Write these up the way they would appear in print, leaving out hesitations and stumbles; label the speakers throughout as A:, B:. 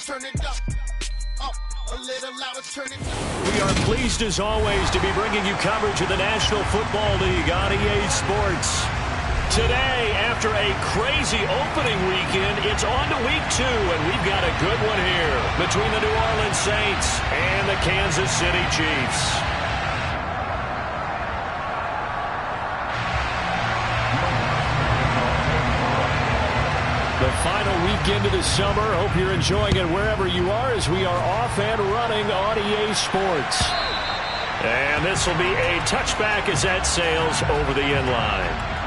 A: turn it up. A little louder, turn it up.
B: We are pleased as always to be bringing you coverage of the National Football League on EA Sports. Today, after a crazy opening weekend, it's on to week 2, and we've got a good one here between the New Orleans Saints and the Kansas City Chiefs. The final weekend of the summer. Hope you're enjoying it wherever you are as we are off and running on EA Sports. And this will be a touchback as that sails over the end line.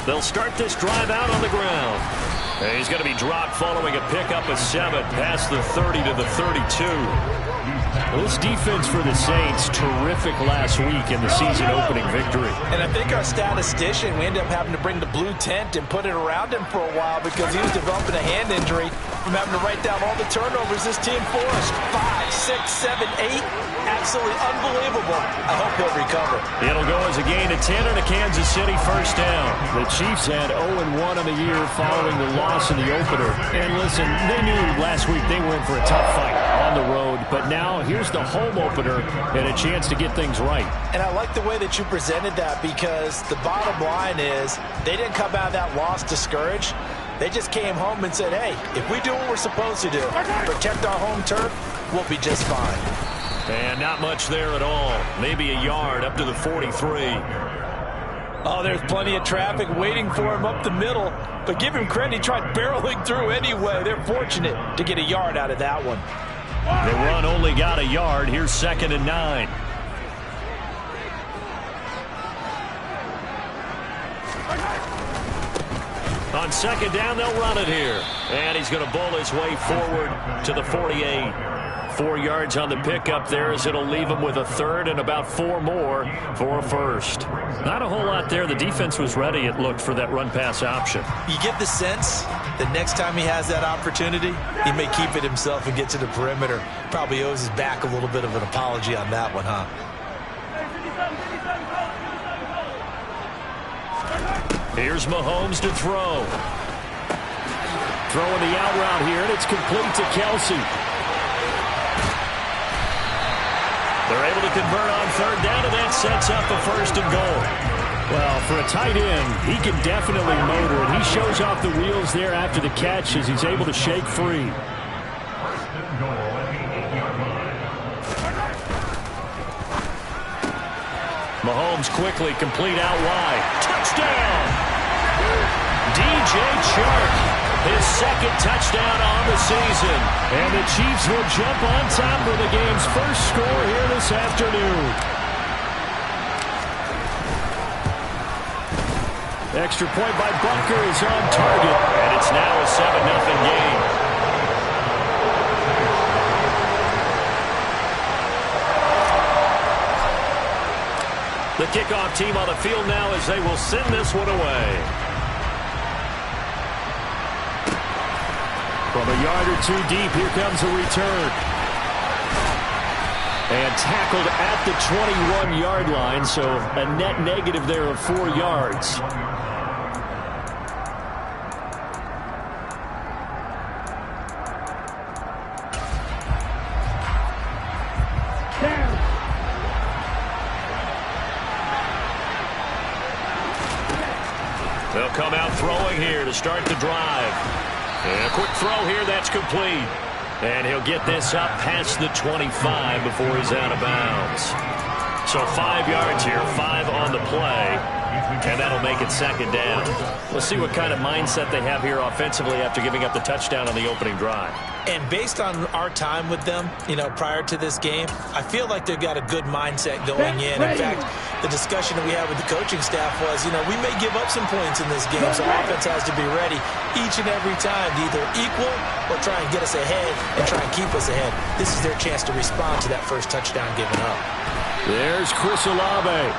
B: They'll start this drive out on the ground. And he's going to be dropped following a pickup of 7 past the 30 to the 32. Well, this defense for the Saints, terrific last week in the season-opening victory.
C: And I think our statistician, we ended up having to bring the blue tent and put it around him for a while because he was developing a hand injury from having to write down all the turnovers this team forced. 5, 6, 7, 8. Absolutely unbelievable. I hope he'll recover.
B: It'll go as a gain of 10 and a Kansas City first down. The Chiefs had 0-1 on the year following the loss in the opener. And listen, they knew last week they were in for a tough fight on the road. But now here's the home opener and a chance to get things right.
C: And I like the way that you presented that because the bottom line is they didn't come out of that loss discouraged. They just came home and said, hey, if we do what we're supposed to do, protect our home turf, we'll be just fine.
B: And not much there at all. Maybe a yard up to the 43.
C: Oh, there's plenty of traffic waiting for him up the middle. But give him credit, he tried barreling through anyway. They're fortunate to get a yard out of that one.
B: The run only got a yard. Here's 2nd and 9. On 2nd down, they'll run it here. And he's going to bowl his way forward to the 48. 4 yards on the pickup there as it'll leave him with a 3rd and about 4 more for a 1st. Not a whole lot there. The defense was ready, it looked, for that run-pass option.
C: You get the sense that next time he has that opportunity, he may keep it himself and get to the perimeter. Probably owes his back a little bit of an apology on that one, huh?
B: Here's Mahomes to throw. Throwing the out route here, and it's complete to Kelsey. They're able to convert on 3rd down, and that sets up a 1st and goal. Well, for a tight end, he can definitely motor, and he shows off the wheels there after the catch as he's able to shake free. Mahomes quickly complete out wide. Touchdown! DJ Chark, his 2nd touchdown on the season. And the Chiefs will jump on top for the game's first score here this afternoon. Extra point by Butker is on target. And it's now a 7-0 game. The kickoff team on the field now as they will send this one away. From a yard or 2 deep, here comes a return. And tackled at the 21-yard line, so a net negative there of 4 yards. They'll come out throwing here to start the drive. And a quick throw here, that's complete. And he'll get this up past the 25 before he's out of bounds. So 5 yards here, 5 on the play. And that'll make it second down. Let's see what kind of mindset they have here offensively after giving up the touchdown on the opening drive.
C: And based on our time with them, prior to this game, I feel like they've got a good mindset going in. In fact, the discussion that we had with the coaching staff was, we may give up some points in this game, so offense has to be ready each and every time to either equal or try and get us ahead and try and keep us ahead. This is their chance to respond to that first touchdown given up.
B: There's Chris Olave.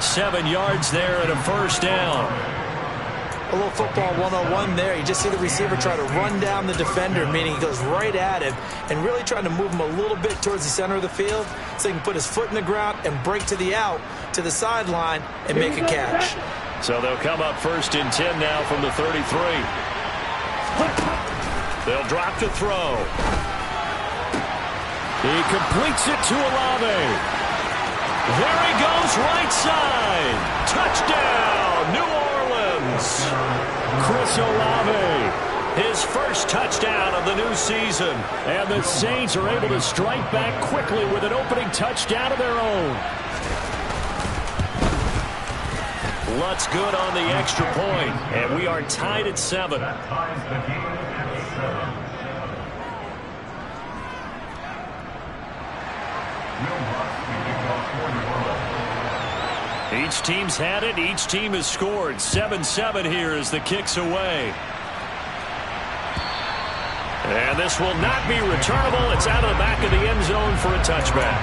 B: 7 yards there and a first down.
C: A little football 101 there. You just see the receiver try to run down the defender, meaning he goes right at him and really trying to move him a little bit towards the center of the field so he can put his foot in the ground and break to the out, to the sideline, and make a catch.
B: So they'll come up 1st and 10 now from the 33. They'll drop to throw. He completes it to Olave. There he goes, right side. Touchdown, New Orleans. Chris Olave, his first touchdown of the new season. And the Saints are able to strike back quickly with an opening touchdown of their own. Lutz good on the extra point, and we are tied at 7. Each team's had it. Each team has scored. 7-7 here as the kick's away. And this will not be returnable. It's out of the back of the end zone for a touchback.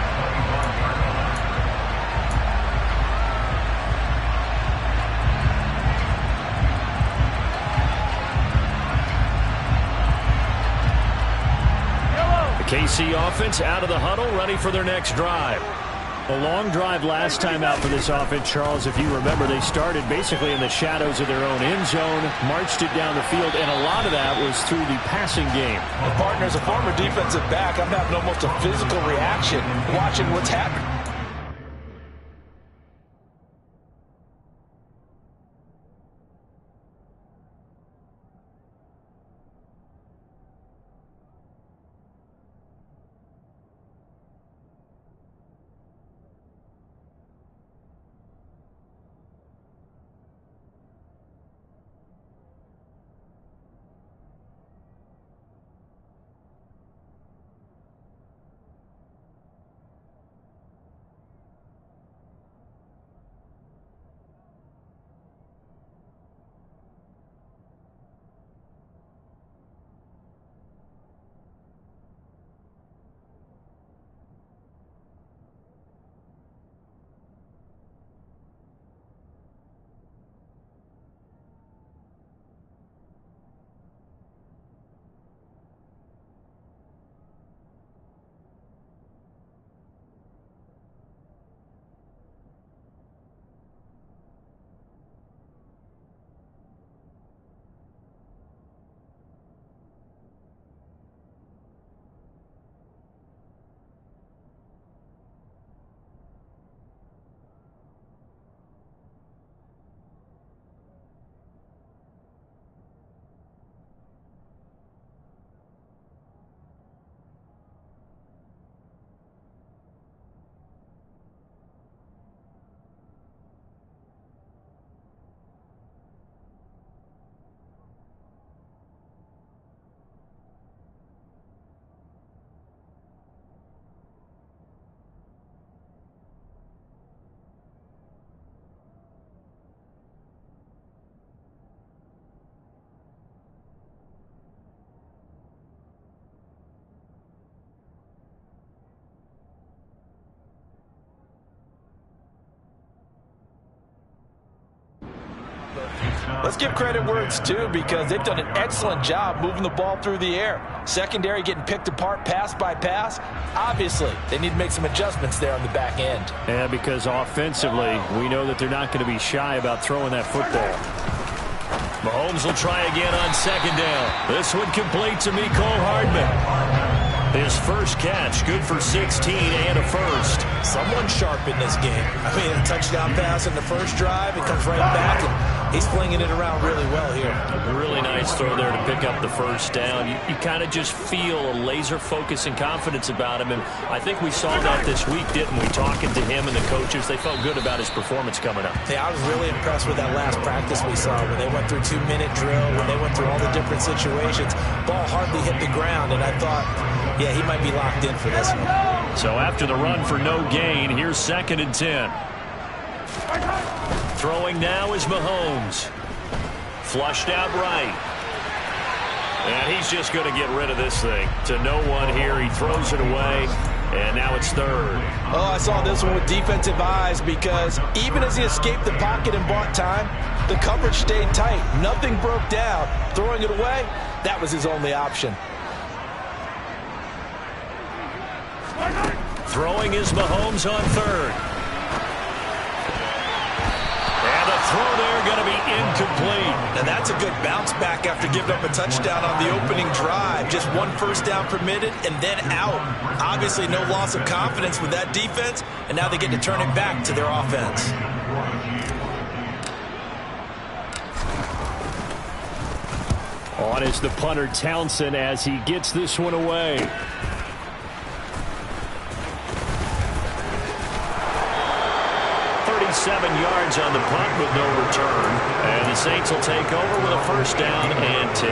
B: The KC offense out of the huddle, ready for their next drive. A long drive last time out for this offense, Charles. If you remember, they started basically in the shadows of their own end zone, marched it down the field, and a lot of that was through the passing game.
C: And partner, as a former defensive back, I'm having almost a physical reaction watching what's happening. Let's give credit where it's due because they've done an excellent job moving the ball through the air. Secondary getting picked apart pass by pass. Obviously, they need to make some adjustments there on the back end.
B: Yeah, because offensively, we know that they're not going to be shy about throwing that football. Mahomes will try again on second down. This one complete to Mecole Hardman. His first catch, good for 16 and a first.
C: Someone sharp in this game. I mean, a touchdown pass in the first drive. It comes right back, and he's flinging it around really well here.
B: Really nice throw there to pick up the first down. You kind of just feel a laser focus and confidence about him, and I think we saw that this week, didn't we? Talking to him and the coaches, they felt good about his performance coming up.
C: Yeah, I was really impressed with that last practice we saw when they went through 2-minute drill, when they went through all the different situations. Ball hardly hit the ground, and I thought, yeah, he might be locked in for this one.
B: So after the run for no gain, here's 2nd and 10. Throwing now is Mahomes. Flushed out right. And he's just going to get rid of this thing. To no one here. He throws it away. And now it's 3rd.
C: Oh, I saw this one with defensive eyes because even as he escaped the pocket and bought time, the coverage stayed tight. Nothing broke down. Throwing it away, that was his only option.
B: Throwing is Mahomes on 3rd. And the throw there going to be incomplete.
C: Now that's a good bounce back after giving up a touchdown on the opening drive. Just 1 first down permitted and then out. Obviously no loss of confidence with that defense, and now they get to turn it back to their offense.
B: On is the punter Townsend as he gets this one away. 7 yards on the punt with no return. And the Saints will take over with a first down and 10.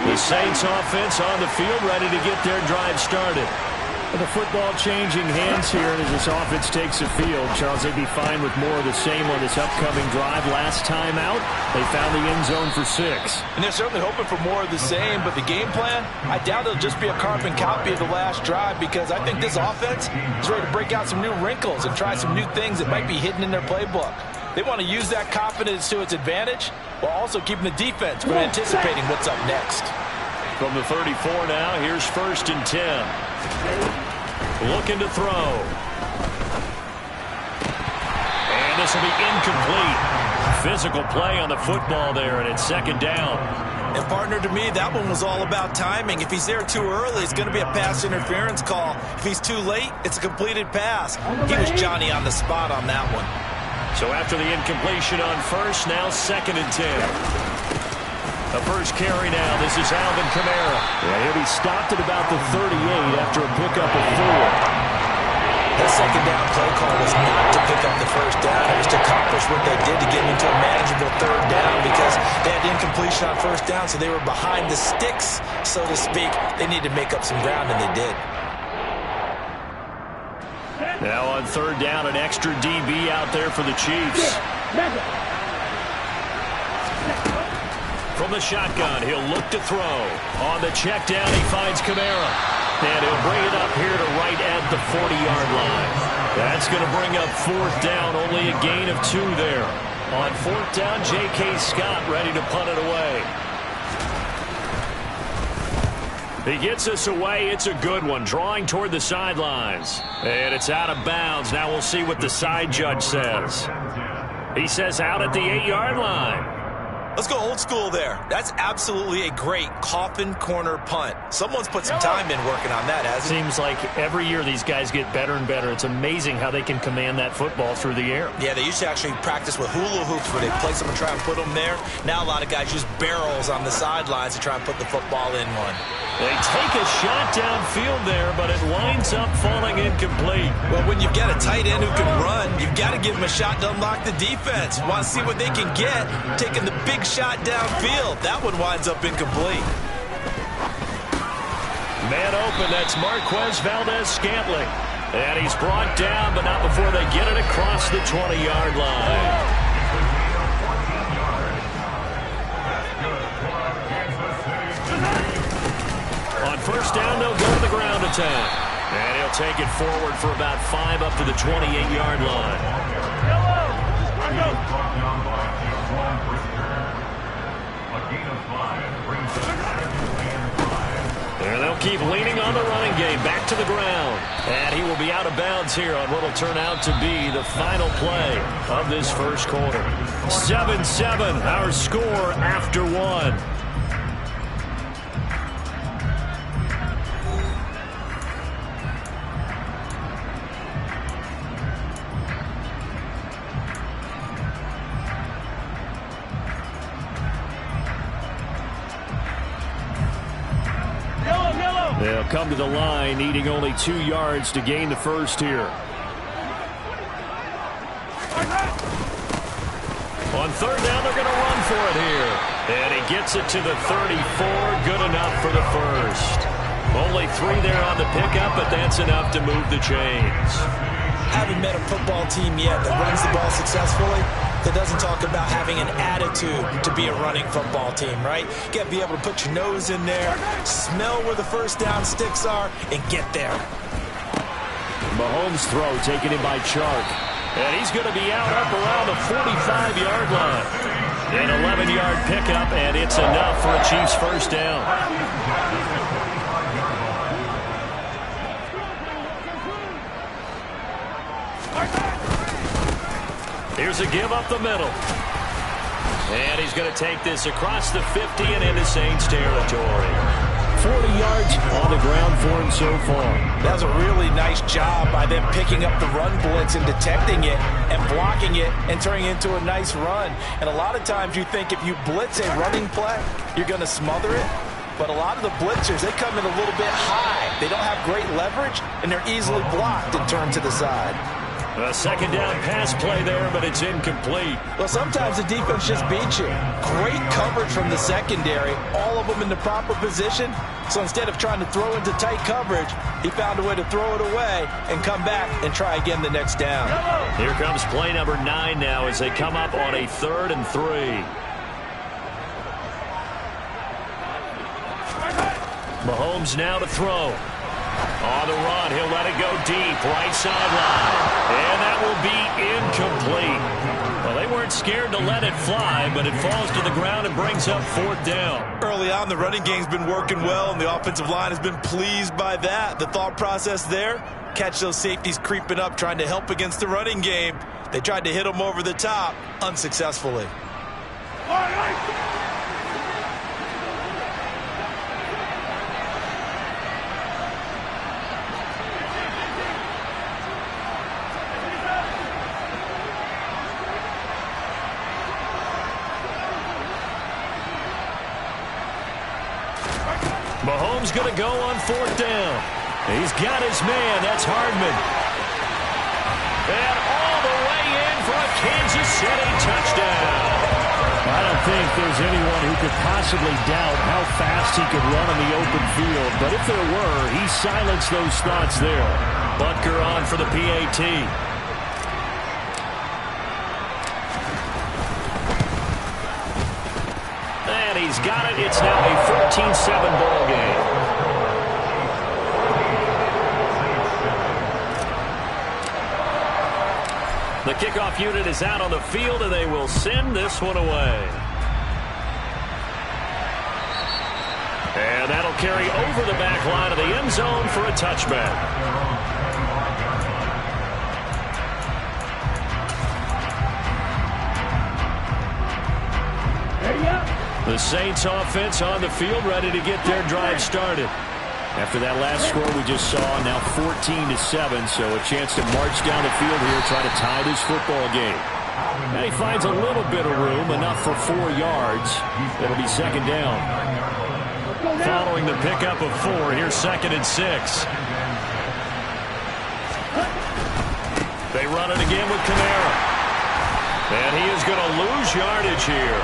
B: The Saints offense on the field ready to get their drive started. The football changing hands here, and as this offense takes the field, Charles, they'd be fine with more of the same on this upcoming drive. Last time out, they found the end zone for 6.
C: And they're certainly hoping for more of the same, but the game plan, I doubt it'll just be a carbon copy of the last drive because I think this offense is ready to break out some new wrinkles and try some new things that might be hidden in their playbook. They want to use that confidence to its advantage while also keeping the defense from anticipating what's up next.
B: From the 34 now, here's 1st and 10. Looking to throw. And this will be incomplete. Physical play on the football there, and it's 2nd down.
C: And partner, to me, that one was all about timing. If he's there too early, it's going to be a pass interference call. If he's too late, it's a completed pass. He was Johnny on the spot on that one.
B: So after the incompletion on 1st, now 2nd and 10. The first carry now. This is Alvin Kamara. Yeah, he'll be stopped at about the 38 after a pickup of 4.
C: That 2nd down play call was not to pick up the first down. It was to accomplish what they did to get into a manageable 3rd down because they had incompletion on 1st down, so they were behind the sticks, so to speak. They needed to make up some ground, and they did.
B: Now on 3rd down, an extra DB out there for the Chiefs. From the shotgun, he'll look to throw. On the check down, he finds Kamara. And he'll bring it up here to right at the 40-yard line. That's going to bring up 4th down, only a gain of 2 there. On 4th down, J.K. Scott ready to punt it away. He gets us away. It's a good one, drawing toward the sidelines. And it's out of bounds. Now we'll see what the side judge says. He says out at the 8-yard line.
C: Let's go old school there. That's absolutely a great coffin corner punt. Someone's put some time in working on that, hasn't it?
B: Seems like every year these guys get better and better. It's amazing how they can command that football through the air.
C: Yeah, they used to actually practice with hula hoops where they place them and try and put them there. Now a lot of guys use barrels on the sidelines to try and put the football in one.
B: They take a shot downfield there, but it winds up falling incomplete.
C: Well, when you've got a tight end who can run, you've got to give him a shot to unlock the defense. You want to see what they can get, taking the big shot downfield. That one winds up incomplete.
B: Man open, that's Marquez Valdez-Scantling. And he's brought down, but not before they get it across the 20-yard line. first down, they'll go to the ground attack. And he'll take it forward for about 5 up to the 28-yard line. And they'll keep leaning on the running game. Back to the ground. And he will be out of bounds here on what will turn out to be the final play of this first quarter. 7-7, our score after 1. They'll come to the line, needing only 2 yards to gain the first here. On third down, they're going to run for it here. And he gets it to the 34. Good enough for the first. Only 3 there on the pickup, but that's enough to move the chains.
C: Haven't met a football team yet that runs the ball successfully that doesn't talk about having an attitude to be a running football team, right? You got to be able to put your nose in there, smell where the first down sticks are, and get there.
B: Mahomes' throw taken in by Chark. And he's going to be out up around the 45-yard line. An 11-yard pickup, and it's enough for a Chiefs first down. Here's a give up the middle. And he's going to take this across the 50 and into Saints territory. 40 yards on the ground for him so far.
C: That was a really nice job by them picking up the run blitz and detecting it and blocking it and turning it into a nice run. And a lot of times you think if you blitz a running play, you're going to smother it. But a lot of the blitzers, they come in a little bit high. They don't have great leverage, and they're easily blocked and turned to the side.
B: A second down pass play there, but it's incomplete.
C: Well, sometimes the defense just beats you. Great coverage from the secondary, all of them in the proper position. So instead of trying to throw into tight coverage, he found a way to throw it away and come back and try again the next down.
B: Here comes play number 9 now as they come up on a 3rd and 3. Mahomes now to throw. On the run, he'll let it go deep, right sideline. And that will be incomplete. Well, they weren't scared to let it fly, but it falls to the ground and brings up 4th down.
C: Early on, the running game's been working well, and the offensive line has been pleased by that. The thought process there, catch those safeties creeping up, trying to help against the running game. They tried to hit them over the top, unsuccessfully.
B: Mahomes going to go on 4th down. He's got his man. That's Hardman. And all the way in for a Kansas City touchdown. I don't think there's anyone who could possibly doubt how fast he could run on the open field. But if there were, he silenced those thoughts there. Butker on for the PAT. And he's got it. It's now a 14-7 ball game. The kickoff unit is out on the field, and they will send this one away. And that'll carry over the back line of the end zone for a touchback. The Saints offense on the field, ready to get their drive started. After that last score we just saw, now 14-7, so a chance to march down the field here, try to tie this football game. Now he finds a little bit of room, enough for 4 yards. It'll be second down. Following the pickup of 4, here's 2nd and 6. They run it again with Kamara. And he is going to lose yardage here.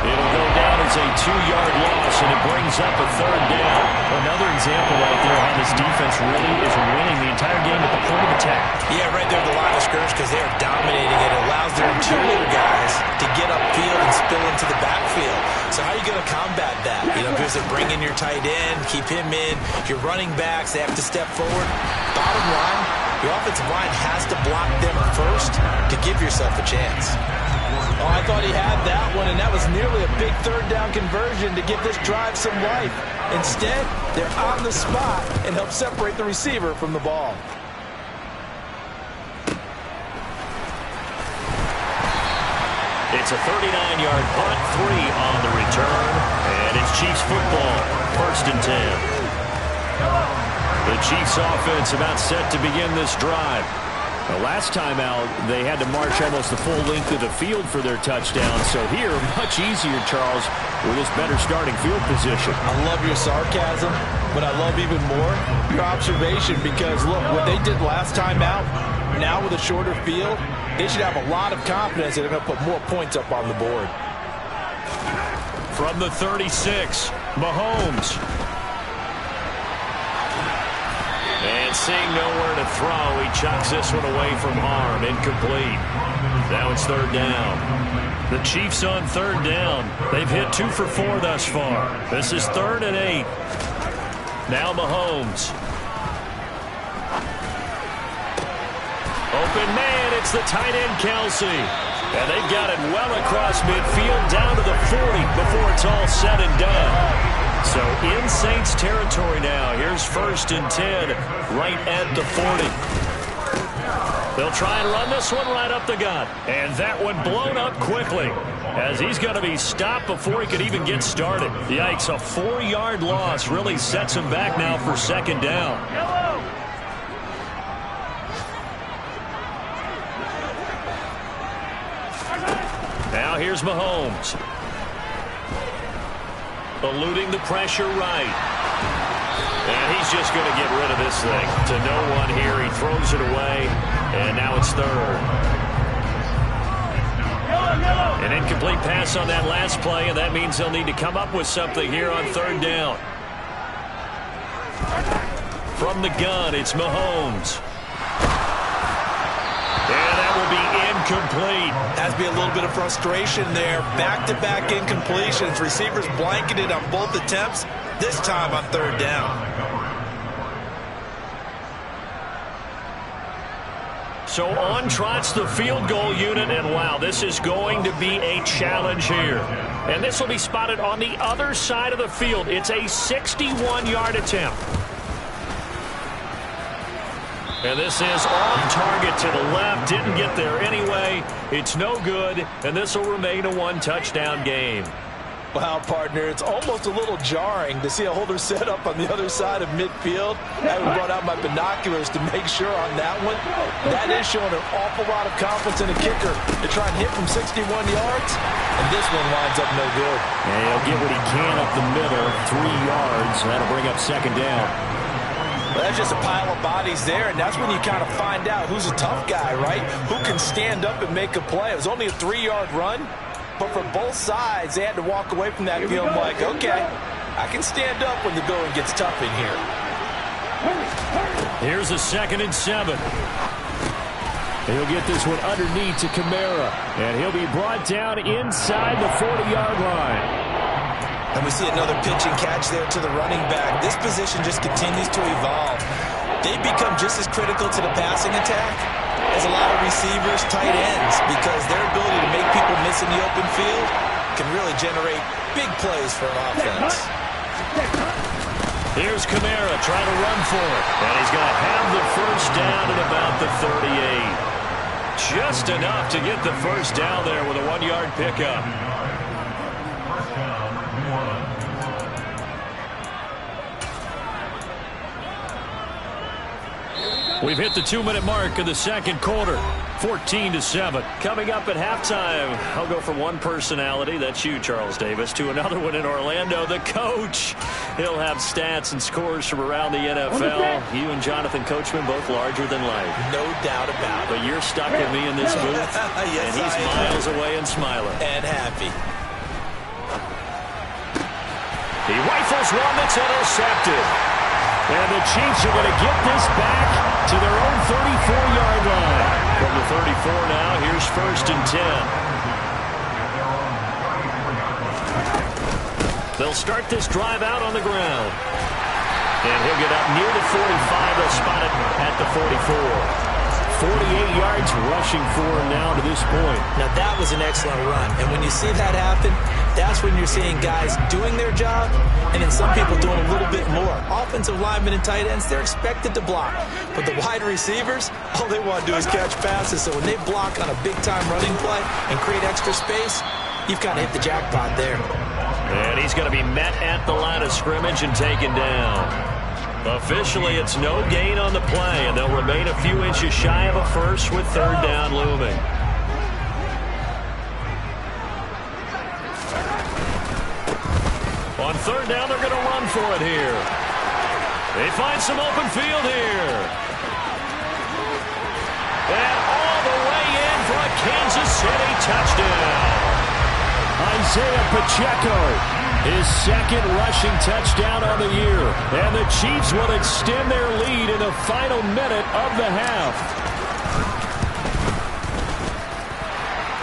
B: It'll go down as a 2-yard loss, and it brings up a 3rd down. Another example right there how this defense really is winning the entire game at the point of attack.
C: Yeah, right there at the line of scrimmage because they are dominating it. It allows their interior guys to get upfield and spill into the backfield. So how are you going to combat that? You You know, because they're bringing your tight end, keep him in. Your running backs, they have to step forward. Bottom line, the offensive line has to block them first to give yourself a chance.
D: Oh, I thought he had that one, and that was nearly a big third down conversion to give this drive some life. Instead, they're on the spot and help separate the receiver from the ball.
B: It's a 39-yard punt, 3 on the return, and it's Chiefs football, 1st and 10. The Chiefs offense about set to begin this drive. The last time out, they had to march almost the full length of the field for their touchdown. So here, much easier, Charles, with this better starting field position.
D: I love your sarcasm, but I love even more your observation because, look, what they did last time out, now with a shorter field, they should have a lot of confidence that they're going to put more points up on the board.
B: From the 36, Mahomes. And seeing nowhere to throw, he chucks this one away from harm. Incomplete. Now it's 3rd down. The Chiefs on 3rd down. They've hit 2 for 4 thus far. This is 3rd and 8. Now Mahomes. Open man, it's the tight end Kelsey. And they've got it well across midfield down to the 40 before it's all said and done. So in Saints territory now. Here's 1st and 10 right at the 40. They'll try and run this one right up the gut. And that one blown up quickly as he's going to be stopped before he could even get started. Yikes, a 4-yard loss really sets him back now for 2nd down. Now here's Mahomes. Eluding the pressure right. And he's just going to get rid of this thing. To no one here. He throws it away. And now it's 3rd. An incomplete pass on that last play, and that means they'll need to come up with something here on 3rd down. From the gun, it's Mahomes. And that will be incomplete.
D: Has to be a little bit of frustration there. Back-to-back incompletions. Receivers blanketed on both attempts. This time on 3rd down.
B: So on trots the field goal unit, and wow, this is going to be a challenge here. And this will be spotted on the other side of the field. It's a 61-yard attempt. And this is on target to the left. Didn't get there anyway. It's no good, and this will remain a 1-touchdown game.
D: Wow, partner, it's almost a little jarring to see a holder set up on the other side of midfield. I brought out my binoculars to make sure on that one. That is showing an awful lot of confidence in a kicker to try and hit from 61 yards, and this one winds up no good.
B: And he'll get what he can up the middle, 3 yards. That'll bring up 2nd down.
D: Well, that's just a pile of bodies there, and that's when you kind of find out who's a tough guy, right? Who can stand up and make a play. It was only a 3-yard run. But for both sides, they had to walk away from that field like, okay, I can stand up when the going gets tough in here.
B: Here's a 2nd and 7. He'll get this one underneath to Kamara. And he'll be brought down inside the 40-yard line.
D: And we see another pitch and catch there to the running back. This position just continues to evolve. They become just as critical to the passing attack as a lot of receivers, tight ends, because their ability to make people miss in the open field can really generate big plays for an offense.
B: Here's Kamara trying to run for it. And he's going to have the 1st down at about the 38. Just enough to get the 1st down there with a 1-yard pickup. We've hit the 2-minute mark of the 2nd quarter. 14-7. Coming up at halftime, I'll go from one personality, that's you, Charles Davis, to another one in Orlando, the coach. He'll have stats and scores from around the NFL. You and Jonathan Coachman both larger than life.
D: No doubt about it.
B: But you're stuck with me in this booth,
D: yes,
B: and he's miles away and smiling.
D: And happy.
B: He rifles one that's intercepted. And the Chiefs are going to get this back to their own 34-yard line. From the 34 now, here's 1st and 10. They'll start this drive out on the ground. And he'll get up near the 45. They'll spot it at the 44. 48 yards rushing for him now to this point.
C: Now that was an excellent run. And when you see that happen, that's when you're seeing guys doing their job and then some people doing a little bit more. Offensive linemen and tight ends, they're expected to block. But the wide receivers, all they want to do is catch passes. So when they block on a big-time running play and create extra space, you've kind of hit the jackpot there.
B: And he's going to be met at the line of scrimmage and taken down. Officially, it's no gain on the play, and they'll remain a few inches shy of a first with third down looming. On third down, they're going to run for it here. They find some open field here. And all the way in for a Kansas City touchdown.
E: Isaiah Pacheco, his second rushing touchdown on the year. And the Chiefs will extend their lead in the final minute of the half.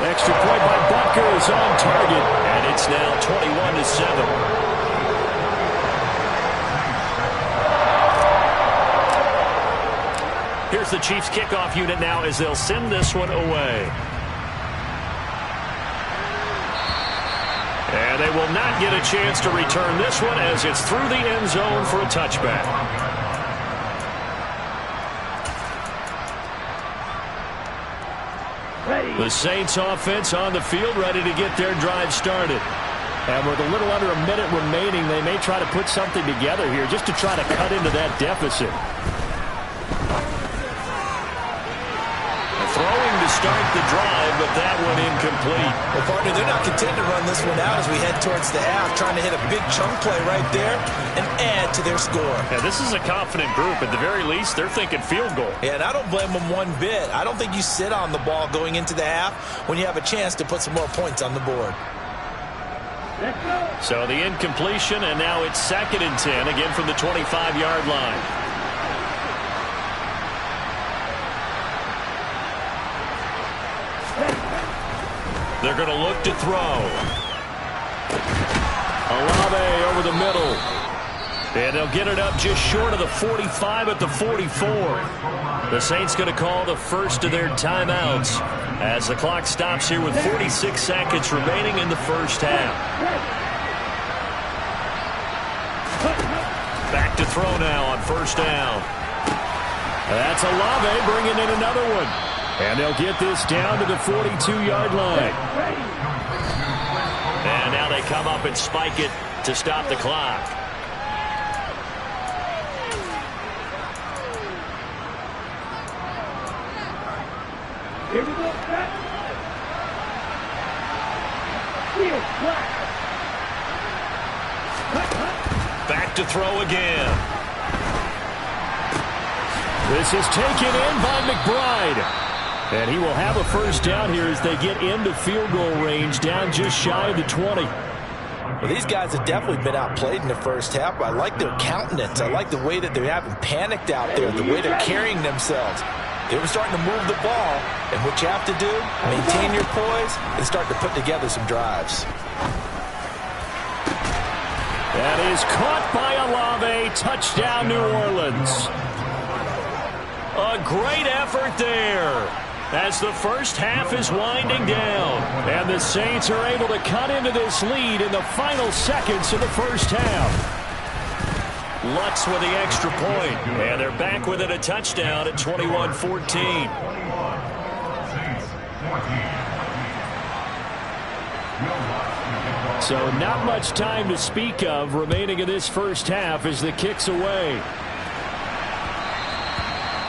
E: Extra point by Butker is on target.
B: And it's now 21-7. Here's the Chiefs kickoff unit now as they'll send this one away. And they will not get a chance to return this one as it's through the end zone for a touchback. The Saints offense on the field ready to get their drive started.
E: And with a little under a minute remaining, they may try to put something together here just to try to cut into that deficit.
B: Throwing to start the drive, but that one incomplete.
D: Well, partner, they're not content to run this one out as we head towards the half, trying to hit a big chunk play right there and add to their score.
B: Yeah, this is a confident group. At the very least, they're thinking field goal.
D: Yeah, and I don't blame them one bit. I don't think you sit on the ball going into the half when you have a chance to put some more points on the board.
B: So the incompletion, and now it's 2nd and 10, again from the 25-yard line. They're going to look to throw.
E: Olave over the middle.
B: And they'll get it up just short of the 45 at the 44. The Saints going to call the first of their timeouts as the clock stops here with 46 seconds remaining in the first half. Back to throw now on first down.
E: That's Olave bringing in another one. And they'll get this down to the 42-yard line.
B: And now they come up and spike it to stop the clock.
A: Here we go.
B: Back to throw again.
E: This is taken in by McBride. And he will have a first down here as they get into field goal range, down just shy of the 20.
C: Well, these guys have definitely been outplayed in the first half. I like their countenance. I like the way that they haven't panicked out there, the way they're carrying themselves. They were starting to move the ball, and what you have to do, maintain your poise and start to put together some drives.
E: That is caught by Olave. Touchdown, New Orleans.
B: A great effort there as the first half is winding down.
E: And the Saints are able to cut into this lead in the final seconds of the first half.
B: Lutz with the extra point, and they're back within a touchdown at 21-14.
E: So not much time to speak of remaining in this first half as the kick's away.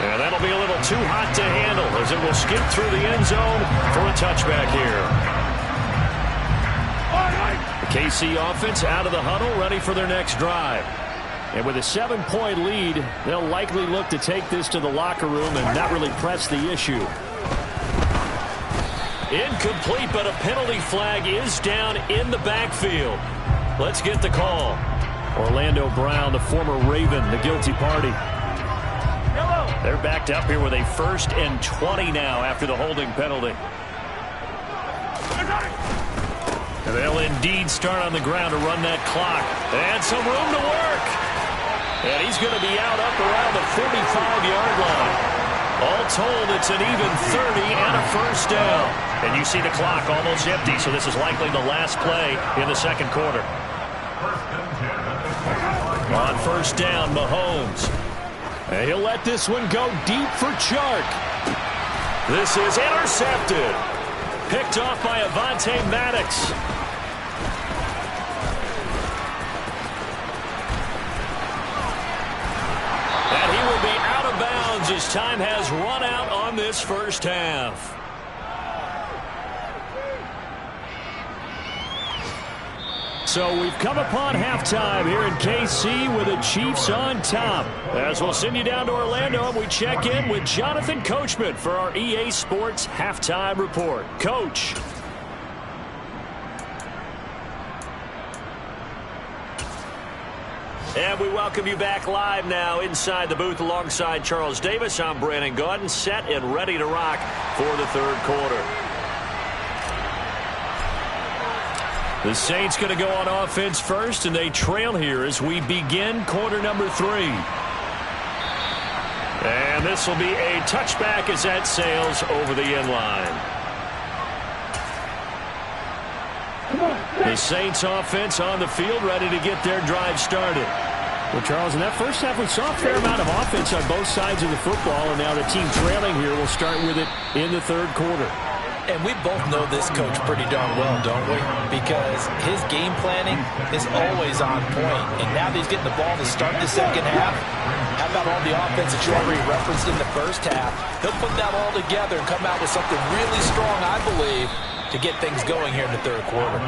B: And that'll be a little too hot to handle as it will skip through the end zone for a touchback here. The KC offense out of the huddle, ready for their next drive. And with a 7-point lead, they'll likely look to take this to the locker room and not really press the issue. Incomplete, but a penalty flag is down in the backfield. Let's get the call.
E: Orlando Brown, the former Raven, the guilty party.
B: They're backed up here with a 1st and 20 now after the holding penalty. And they'll indeed start on the ground to run that clock. And some room to work. And he's going to be out up around the 45-yard line. All told, it's an even 30 and a first down. And you see the clock almost empty, so this is likely the last play in the second quarter. On first down, Mahomes.
E: And he'll let this one go deep for Chark.
B: This is intercepted. Picked off by Avonte Maddox. And he will be out of bounds as time has run out on this first half.
E: So we've come upon halftime here in KC with the Chiefs on top. As we'll send you down to Orlando and we check in with Jonathan Coachman for our EA Sports Halftime Report. Coach.
B: And we welcome you back live now inside the booth alongside Charles Davis. I'm Brandon Gaudin, set and ready to rock for the third quarter. The Saints going to go on offense first, and they trail here as we begin quarter number 3. And this will be a touchback as that sails over the end line. The Saints offense on the field, ready to get their drive started.
E: Well, Charles, in that first half, we saw a fair amount of offense on both sides of the football, and now the team trailing here will start with it in the third quarter.
C: And we both know this coach pretty darn well, don't we? Because his game planning is always on point. And now that he's getting the ball to start the second half, how about all the offense that you already referenced in the first half? He'll put that all together and come out with something really strong, I believe, to get things going here in the third quarter.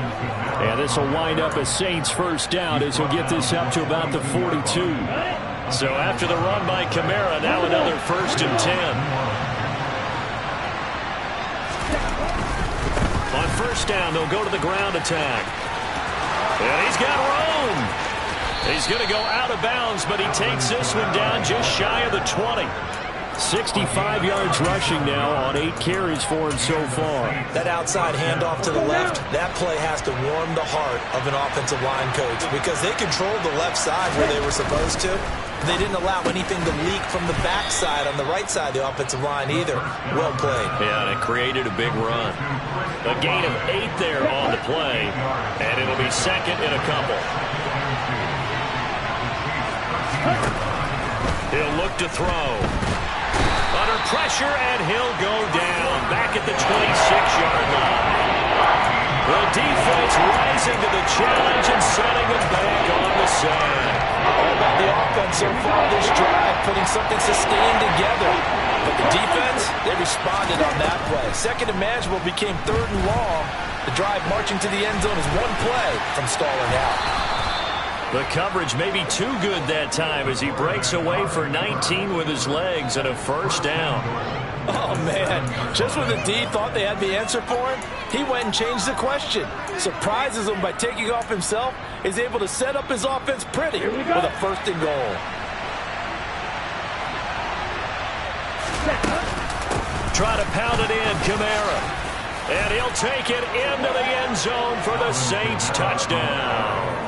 E: And this will wind up a Saints first down as he'll get this up to about the 42.
B: So after the run by Kamara, now another 1st and 10. On first down, they'll go to the ground attack. And he's got room. He's going to go out of bounds, but he takes this one down just shy of the 20.
E: 65 yards rushing now on 8 carries for him so far.
D: That outside handoff to the left, that play has to warm the heart of an offensive line coach because they controlled the left side where they were supposed to. They didn't allow anything to leak from the backside on the right side of the offensive line either. Well played.
B: Yeah, and it created a big run. A gain of 8 there on the play, and it'll be second and a couple. He'll look to throw. Under pressure, and he'll go down back at the 26-yard line. The defense rising to the challenge and setting him back on the sand.
C: All about the offense so far this drive, putting something sustained together. But the defense, they responded on that play. Second and manageable became 3rd and long. The drive marching to the end zone is one play from stalling out.
B: The coverage may be too good that time as he breaks away for 19 with his legs and a first down.
C: Oh, man. Just when the D thought they had the answer for him, he went and changed the question. Surprises him by taking off himself. Is able to set up his offense pretty with a 1st and goal.
B: Try to pound it in, Kamara. And he'll take it into the end zone for the Saints touchdown.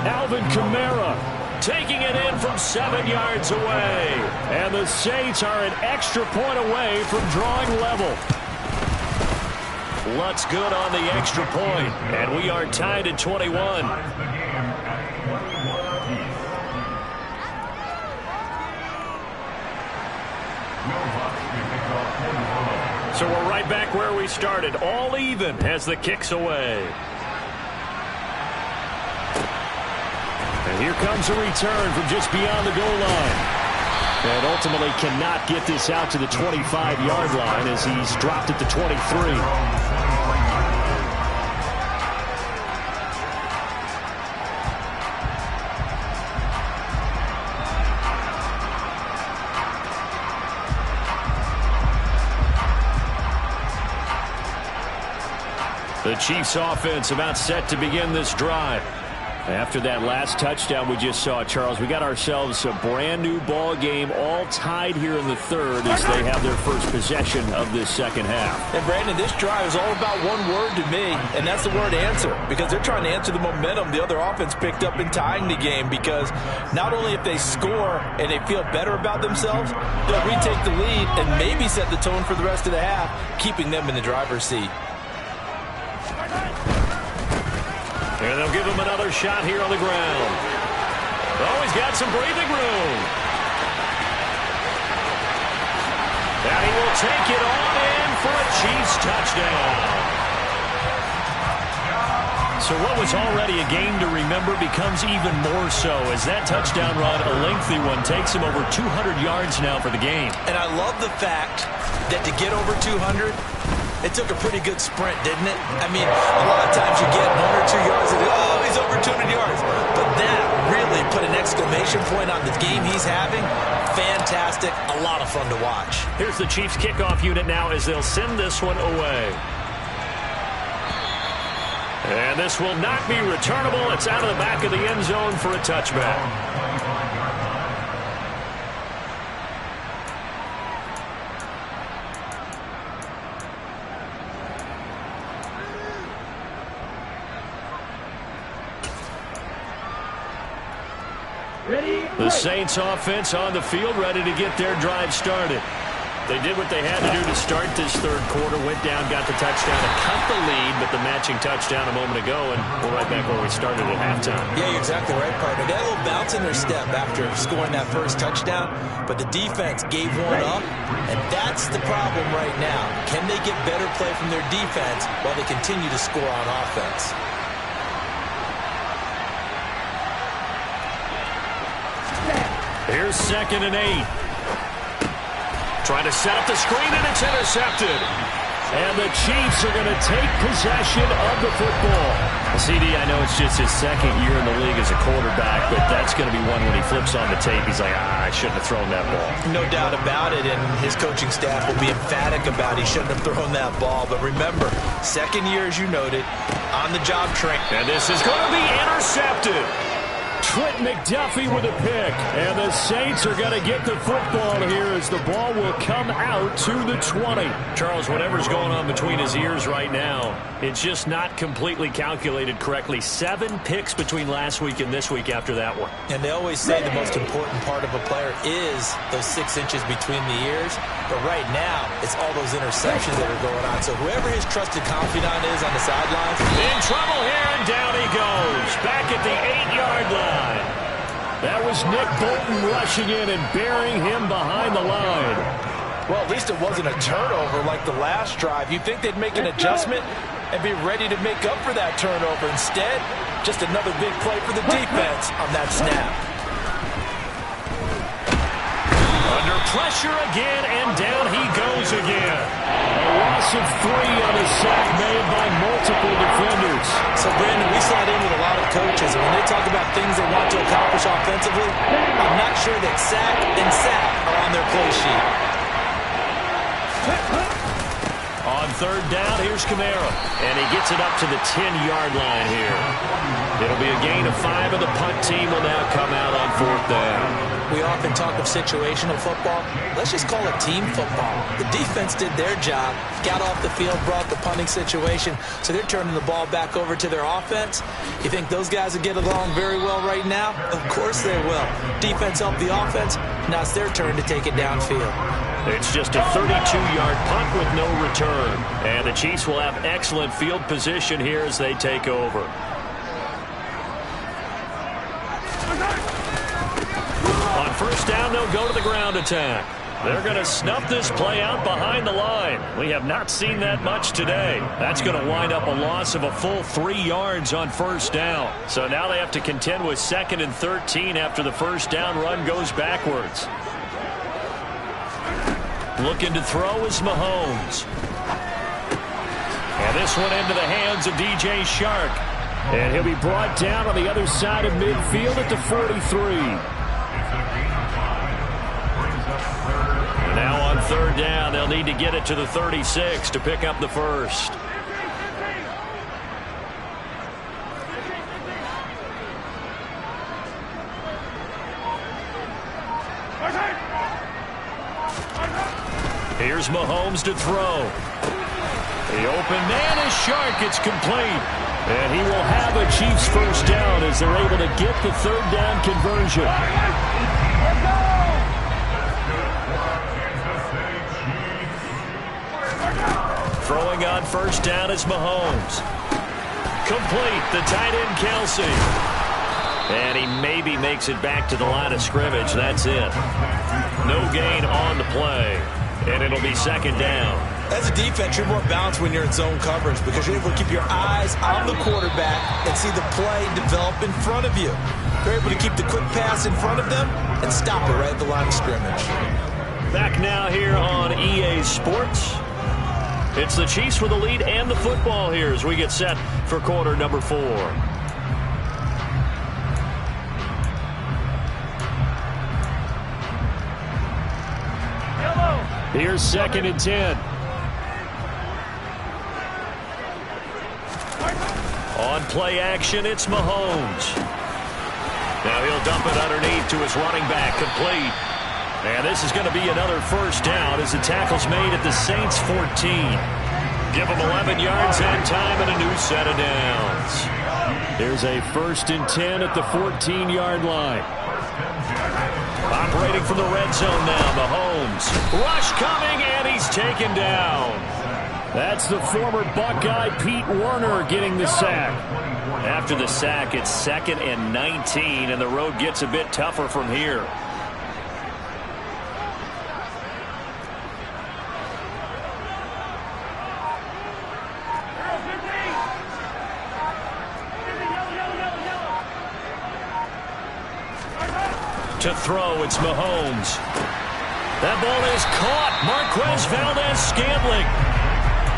E: Alvin Kamara
B: taking it in from 7 yards away.
E: And the Saints are an extra point away from drawing level.
B: Lutz good on the extra point, and we are tied at 21. So we're right back where we started, all even as the kick's away.
E: And here comes a return from just beyond the goal line. And ultimately cannot get this out to the 25-yard line as he's dropped at the 23.
B: The Chiefs offense about set to begin this drive.
E: After that last touchdown we just saw, Charles, we got ourselves a brand new ball game, all tied here in the third as they have their first possession of this second half.
C: And Brandon, this drive is all about one word to me, and that's the word answer, because they're trying to answer the momentum the other offense picked up in tying the game, because not only if they score and they feel better about themselves, they'll retake the lead and maybe set the tone for the rest of the half, keeping them in the driver's seat.
E: And they'll give him another shot here on the ground. Oh, he's got some breathing room. And he will take it on in for a Chiefs touchdown. So what was already a game to remember becomes even more so as that touchdown run, a lengthy one, takes him over 200 yards now for the game.
C: And I love the fact that to get over 200, it took a pretty good sprint, didn't it? I mean, a lot of times you get 1 or 2 yards and, oh, he's over 200 yards. But that really put an exclamation point on the game he's having. Fantastic. A lot of fun to watch.
E: Here's the Chiefs kickoff unit now as they'll send this one away. And this will not be returnable. It's out of the back of the end zone for a touchback. The Saints offense on the field, ready to get their drive started. They did what they had to do to start this third quarter, went down, got the touchdown to cut the lead, but the matching touchdown a moment ago, and we're right back where we started at halftime.
C: Yeah, you're exactly right, partner. They had a little bounce in their step after scoring that first touchdown, but the defense gave one up, and that's the problem right now. Can they get better play from their defense while they continue to score on offense?
E: Here's 2nd and 8. Trying to set up the screen, and it's intercepted. And the Chiefs are going to take possession of the football. CD, I know it's just his second year in the league as a quarterback, but that's going to be one when he flips on the tape. He's like, I shouldn't have thrown that ball.
C: No doubt about it, and his coaching staff will be emphatic about he shouldn't have thrown that ball. But remember, second year, as you noted, on-the-job training.
E: And this is going to be intercepted. Trent McDuffie with a pick, and the Saints are going to get the football here as the ball will come out to the 20. Charles, whatever's going on between his ears right now, it's just not completely calculated correctly. 7 picks between last week and this week after that one.
C: And they always say the most important part of a player is those 6 inches between the ears, but right now it's all those interceptions that are going on. So whoever his trusted confidant is on the sidelines,
E: in trouble here, and down he goes, back at the 8-yard line. That was Nick Bolton rushing in and burying him behind the line.
C: Well, at least it wasn't a turnover like the last drive. You'd think they'd make an adjustment and be ready to make up for that turnover. Instead, just another big play for the defense on that snap.
E: Under pressure again, and down he goes again. A loss of 3 on a sack made by multiple defenders.
C: So, Brandon, we sat in with a lot of coaches, and when they talk about things they want to accomplish offensively, I'm not sure that sack and sack are on their play sheet.
E: On 3rd down, here's Kamara, and he gets it up to the 10-yard line here. It'll be a gain of 5, and the punt team will now come out on 4th down.
C: We often talk of situational football. Let's just call it team football. The defense did their job, got off the field, brought the punting situation, so they're turning the ball back over to their offense. You think those guys will get along very well right now? Of course they will. Defense helped the offense. Now it's their turn to take it downfield.
E: It's just a 32-yard punt with no return. And the Chiefs will have excellent field position here as they take over. On 1st down, they'll go to the ground attack. They're going to snuff this play out behind the line. We have not seen that much today. That's going to wind up a loss of a full 3 yards on 1st down. So now they have to contend with 2nd and 13 after the 1st down run goes backwards. Looking to throw is Mahomes. And this one into the hands of DJ Shark. And he'll be brought down on the other side of midfield at the 43. Now on 3rd down, they'll need to get it to the 36 to pick up the first.
B: Here's Mahomes to throw. The open man is Shark. It's complete. And he will have a Chiefs first down as they're able to get the third down conversion. Throwing on first down is Mahomes. Complete, the tight end Kelsey. And he maybe makes it back to the line of scrimmage. That's it. No gain on the play. And it'll be second down.
D: As a defense, you're more balanced when you're in zone coverage because you're able to keep your eyes on the quarterback and see the play develop in front of you. You're able to keep the quick pass in front of them and stop it right at the line of scrimmage.
B: Back now here on EA Sports. It's the Chiefs with the lead and the football here as we get set for quarter number 4.
E: Here's 2nd and 10.
B: On play action, it's Mahomes. Now he'll dump it underneath to his running back, complete. And this is going to be another first down as the tackle's made at the Saints 14. Give them 11 yards and time and a new set of downs.
E: There's a 1st and 10 at the 14-yard line.
B: Operating from the red zone now, Mahomes. Rush coming, and he's taken down.
E: That's the former Buckeye Pete Werner getting the sack.
B: After the sack, it's 2nd and 19, and the road gets a bit tougher from here. To throw, it's Mahomes. That ball is caught. Marquez Valdez-Scantling.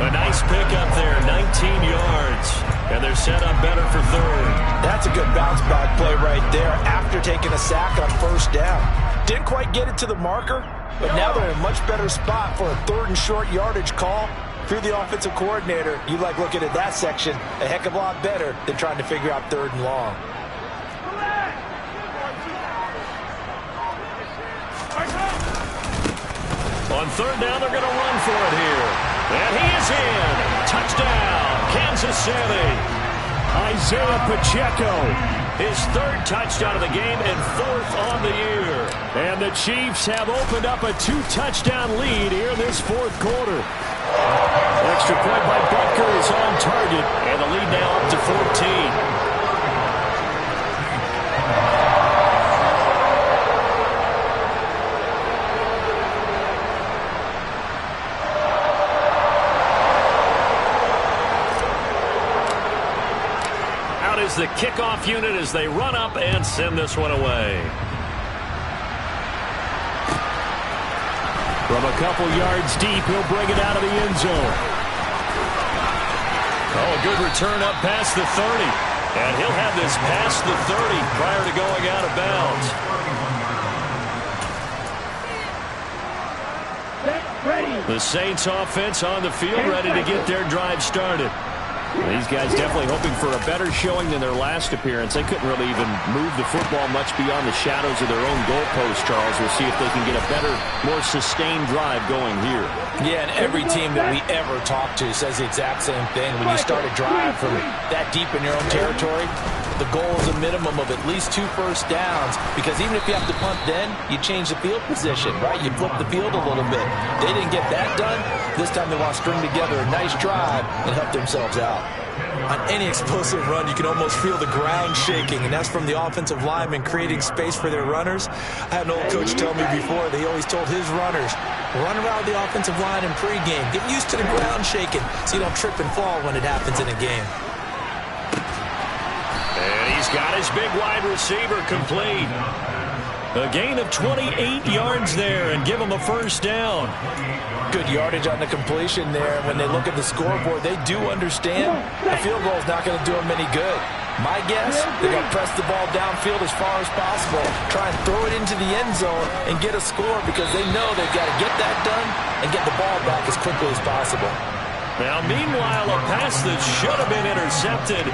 B: A nice pickup there, 19 yards. And they're set up better for third.
C: That's a good bounce back play right there after taking a sack on first down. Didn't quite get it to the marker, but now they're in a much better spot for a 3rd and short yardage call. If you're the offensive coordinator, you like looking at that section a heck of a lot better than trying to figure out 3rd and long.
B: On 3rd down, they're going to run for it here. And he is in. Touchdown, Kansas City.
E: Isaiah Pacheco.
B: His 3rd touchdown of the game and 4th on the year.
E: And the Chiefs have opened up a 2-touchdown lead here in this 4th quarter. Extra point by Butker is on target.
B: And the lead now up to 14. The kickoff unit as they run up and send this one away.
E: From a couple yards deep, he'll bring it out of the end zone.
B: Oh, a good return up past the 30. And he'll have this past the 30 prior to going out of bounds. The Saints offense on the field ready to get their drive started.
E: These guys definitely hoping for a better showing than their last appearance. They couldn't really even move the football much beyond the shadows of their own goalpost, Charles. We'll see if they can get a better, more sustained drive going here.
C: Yeah, and every team that we ever talk to says the exact same thing. When you start a drive from that deep in your own territory, the goal is a minimum of at least 2 first downs, because even if you have to punt then, you change the field position, right? You flip the field a little bit. They didn't get that done. This time they want to string together a nice drive and help themselves out.
D: On any explosive run, you can almost feel the ground shaking, and that's from the offensive linemen creating space for their runners. I had an old coach tell me before that he always told his runners, run around the offensive line in pregame. Get used to the ground shaking so you don't trip and fall when it happens in a game.
B: And he's got his big wide receiver complete. A gain of 28 yards there and give him a first down.
C: Good yardage on the completion there. When they look at the scoreboard, they do understand a field goal is not going to do them any good. My guess, they're going to press the ball downfield as far as possible, try and throw it into the end zone and get a score, because they know they've got to get that done and get the ball back as quickly as possible.
B: Now, meanwhile, a pass that should have been intercepted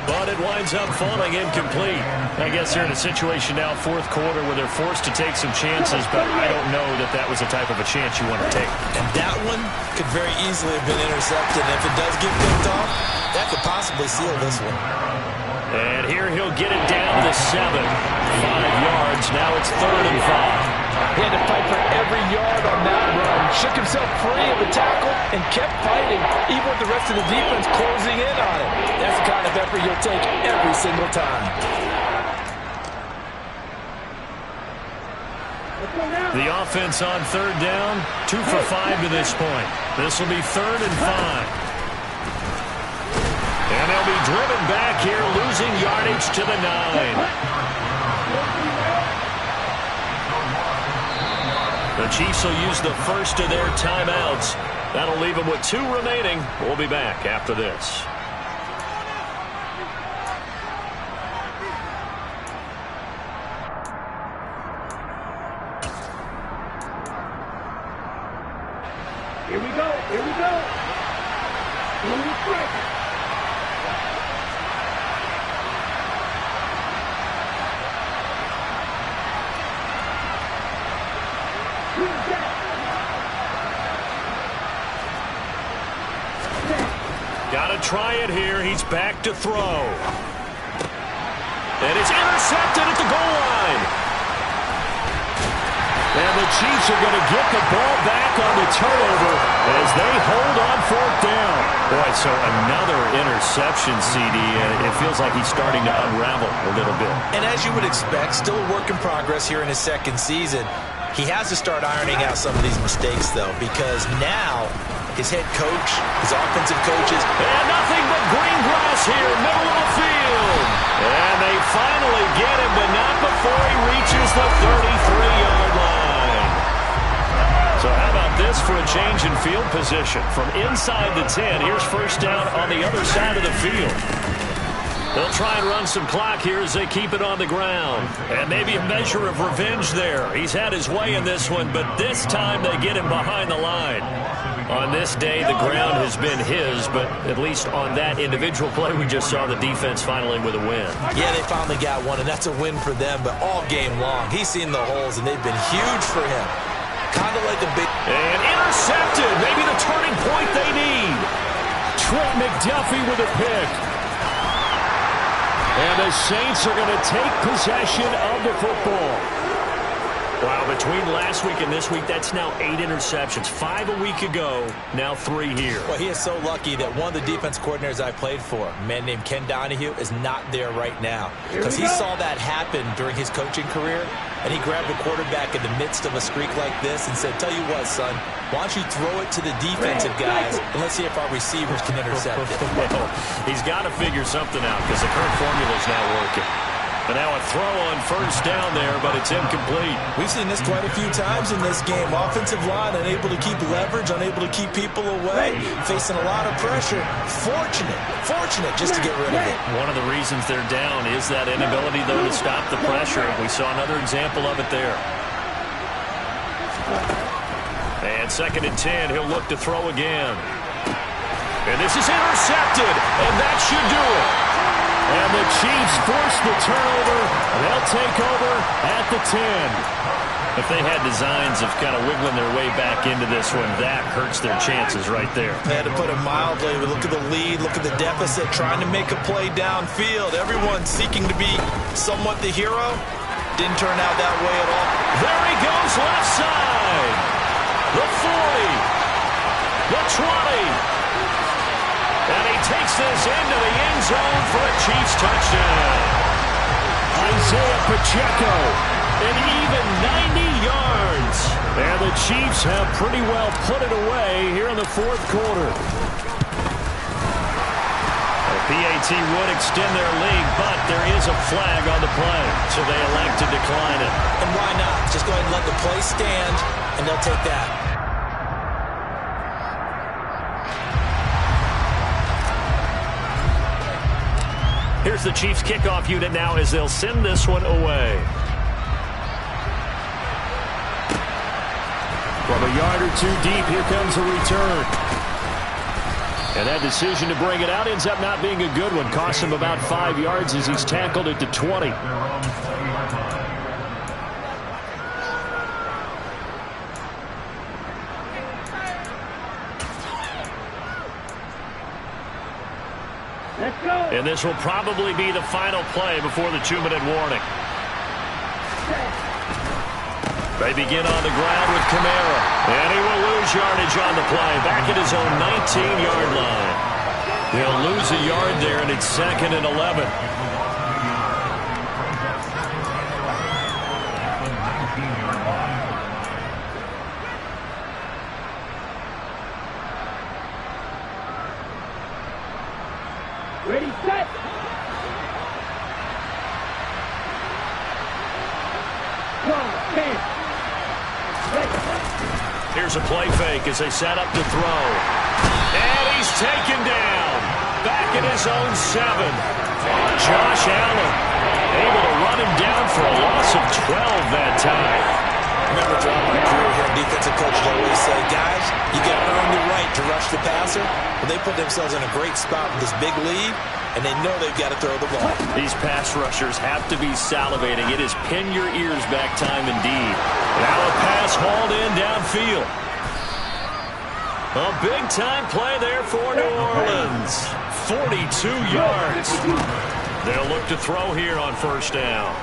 B: But it winds up falling incomplete. I guess they're in a situation now, fourth quarter, where they're forced to take some chances, but I don't know that that was the type of a chance you want to take.
D: And that one could very easily have been intercepted. And if it does get picked off, that could possibly seal this one.
B: And here he'll get it down to 7. 5 yards. Now it's 3rd and 5.
C: He had to fight for every yard on that run. Shook himself free of the tackle and kept fighting, even with the rest of the defense closing in on him. That's the kind of effort you'll take every single time.
B: The offense on 3rd down, 2 for 5 to this point. This will be 3rd and 5. And they'll be driven back here, losing yardage to the 9. The Chiefs will use the first of their timeouts. That'll leave them with 2 remaining. We'll be back after this.
A: Here we go. Here we go. Move quick.
B: Got to try it here. He's back to throw. And it's intercepted at the goal line. And the Chiefs are going to get the ball back on the turnover as they hold on 4th down. Boy, so another interception, CD, and it feels like he's starting to unravel a little bit.
D: And as you would expect, still a work in progress here in his 2nd season. He has to start ironing out some of these mistakes, though, because now his head coach, his offensive coaches,
B: and nothing but green grass here, middle of the field. And they finally get him, but not before he reaches the 33-yard line. So how about this for a change in field position? From inside the 10, here's 1st down on the other side of the field. They'll try and run some clock here as they keep it on the ground. And maybe a measure of revenge there. He's had his way in this one, but this time they get him behind the line. On this day, the ground has been his, but at least on that individual play, we just saw the defense finally with a win.
D: Yeah, they finally got one, and that's a win for them, but all game long, he's seen the holes, and they've been huge for him. Kind of like a big...
B: And intercepted, maybe the turning point they need.
E: Trent McDuffie with a pick. And the Saints are going to take possession of the football.
B: Wow, between last week and this week, that's now 8 interceptions. 5 a week ago, now 3 here.
D: Well, he is so lucky that one of the defense coordinators I played for, a man named Ken Donahue, is not there right now. Because he saw that happen during his coaching career, and he grabbed the quarterback in the midst of a streak like this and said, tell you what, son, why don't you throw it to the defensive guys, and let's see if our receivers can intercept it.
B: Well, he's got to figure something out because the current formula is not working. And now a throw on 1st down there, but it's incomplete.
D: We've seen this quite a few times in this game. Offensive line unable to keep leverage, unable to keep people away, facing a lot of pressure. Fortunate just to get rid of it.
B: One of the reasons they're down is that inability, though, to stop the pressure. We saw another example of it there. And 2nd and 10, he'll look to throw again. And this is intercepted, and that should do it.
E: And the Chiefs force the turnover. They'll take over at the 10.
B: If they had designs of kind of wiggling their way back into this one, that hurts their chances right there.
D: They had to put it mildly. Look at the lead, look at the deficit, trying to make a play downfield. Everyone seeking to be somewhat the hero. Didn't turn out that way at all.
B: There he goes, left side. The 40. The 20. And he takes this into the end zone for a Chiefs touchdown.
E: Isaiah Pacheco, an even 90 yards. And the Chiefs have pretty well put it away here in the 4th quarter.
B: The PAT would extend their lead, but there is a flag on the play, so they elect to decline it.
D: And why not? Just go ahead and let the play stand, and they'll take that.
B: Here's the Chiefs kickoff unit now as they'll send this one away. From a yard or two deep, here comes a return.
E: And that decision to bring it out ends up not being a good one. Costs him about 5 yards as he's tackled it to 20.
A: Let's go.
B: And this will probably be the final play before the 2-minute warning. They begin on the ground with Kamara. And he will lose yardage on the play. Back at his own 19-yard line. He'll lose a yard there, and it's 2nd and 11.
A: Ready, set.
B: Here's a play fake as they set up to throw. And he's taken down. Back at his own 7. Josh Allen able to run him down for a loss of 12 that time.
D: Remember, throughout my career here, defensive coaches always say, guys, you got to earn the right to rush the passer. But they put themselves in a great spot with this big lead, and they know they've got to throw the ball.
B: These pass rushers have to be salivating. It is pin your ears back time indeed. Now a pass hauled in downfield. A big-time play there for New Orleans. 42 yards. They'll look to throw here on 1st down.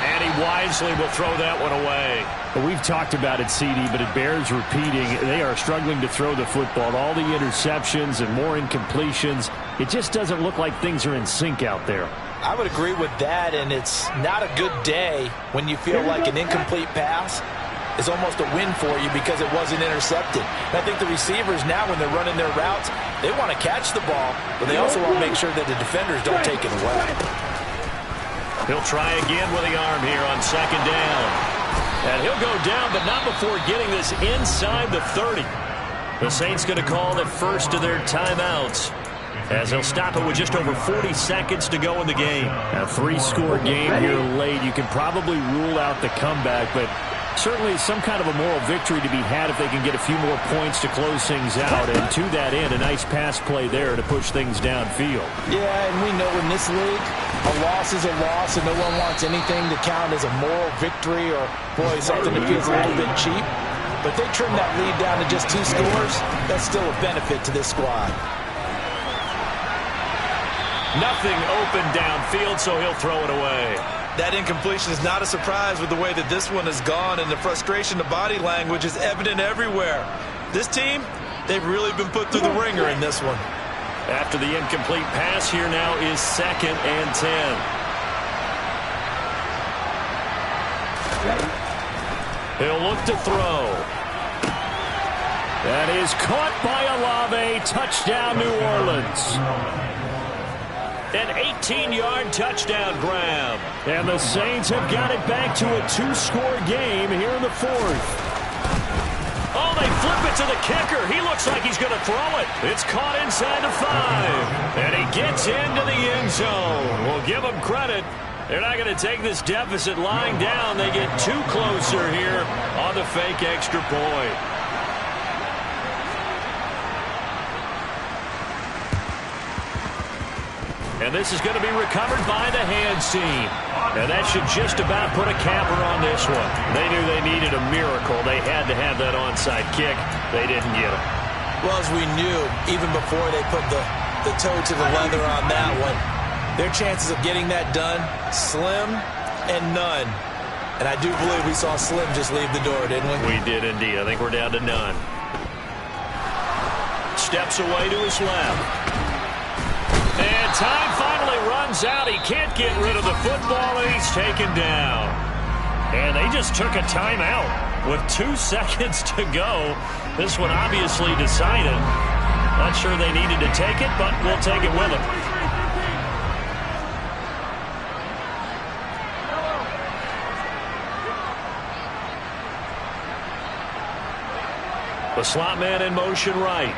B: And he wisely will throw that one away.
E: Well, we've talked about it, CD, but it bears repeating. They are struggling to throw the football. All the interceptions and more incompletions. It just doesn't look like things are in sync out there.
C: I would agree with that, and it's not a good day when you feel like an incomplete pass is almost a win for you because it wasn't intercepted. And I think the receivers now, when they're running their routes, they want to catch the ball, but they also want to make sure that the defenders don't take it away.
B: He'll try again with the arm here on 2nd down. And he'll go down, but not before getting this inside the 30. The Saints going to call the first of their timeouts, as they'll stop it with just over 40 seconds to go in the game.
E: A 3-score game here late. You can probably rule out the comeback, but certainly some kind of a moral victory to be had if they can get a few more points to close things out. And to that end, a nice pass play there to push things downfield.
C: Yeah, and we know in this league, a loss is a loss, and no one wants anything to count as a moral victory or, boy, something that feels a little bit cheap. But they trim that lead down to just 2 scores. That's still a benefit to this squad.
B: Nothing open downfield, so he'll throw it away.
D: That incompletion is not a surprise with the way that this one has gone, and the frustration, the body language is evident everywhere. This team, they've really been put through the ringer in this one.
B: After the incomplete pass, here now is 2nd and 10. He'll look to throw.
E: That is caught by Olave. Touchdown, New Orleans.
B: An 18-yard touchdown grab.
E: And the Saints have got it back to a 2-score game here in the 4th.
B: Oh, they flip it to the kicker. He looks like he's going to throw it. It's caught inside the 5. And he gets into the end zone. We'll give him credit. They're not going to take this deficit lying down. They get 2 closer here on the fake extra point. And this is going to be recovered by the hands team. And that should just about put a capper on this one. They knew they needed a miracle. They had to have that onside kick. They didn't get it.
D: Well, as we knew, even before they put the toe to the leather on that one, their chances of getting that done, slim and none. And I do believe we saw Slim just leave the door, didn't we?
B: We did indeed. I think we're down to none. Steps away to his left. And time finally runs out. He can't get rid of the football, and he's taken down. And they just took a timeout with 2 seconds to go. This one obviously decided. Not sure they needed to take it, but we'll take it with them. The slot man in motion right.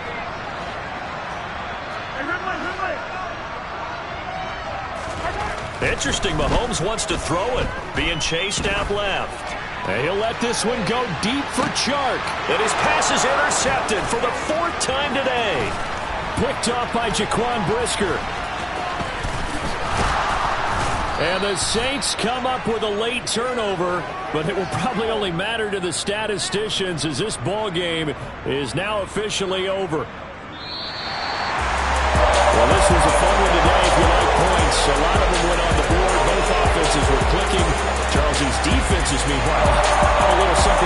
B: Interesting, Mahomes wants to throw it. Being chased out left.
E: And he'll let this one go deep for Chark.
B: And his pass is intercepted for the 4th time today.
E: Picked off by Jaquan Brisker. And the Saints come up with a late turnover, but it will probably only matter to the statisticians as this ball game is now officially over. Well, this was a fun one today if you like points. A lot of them went on the board. Both offenses were clicking. Charles, these defenses, meanwhile, had a little something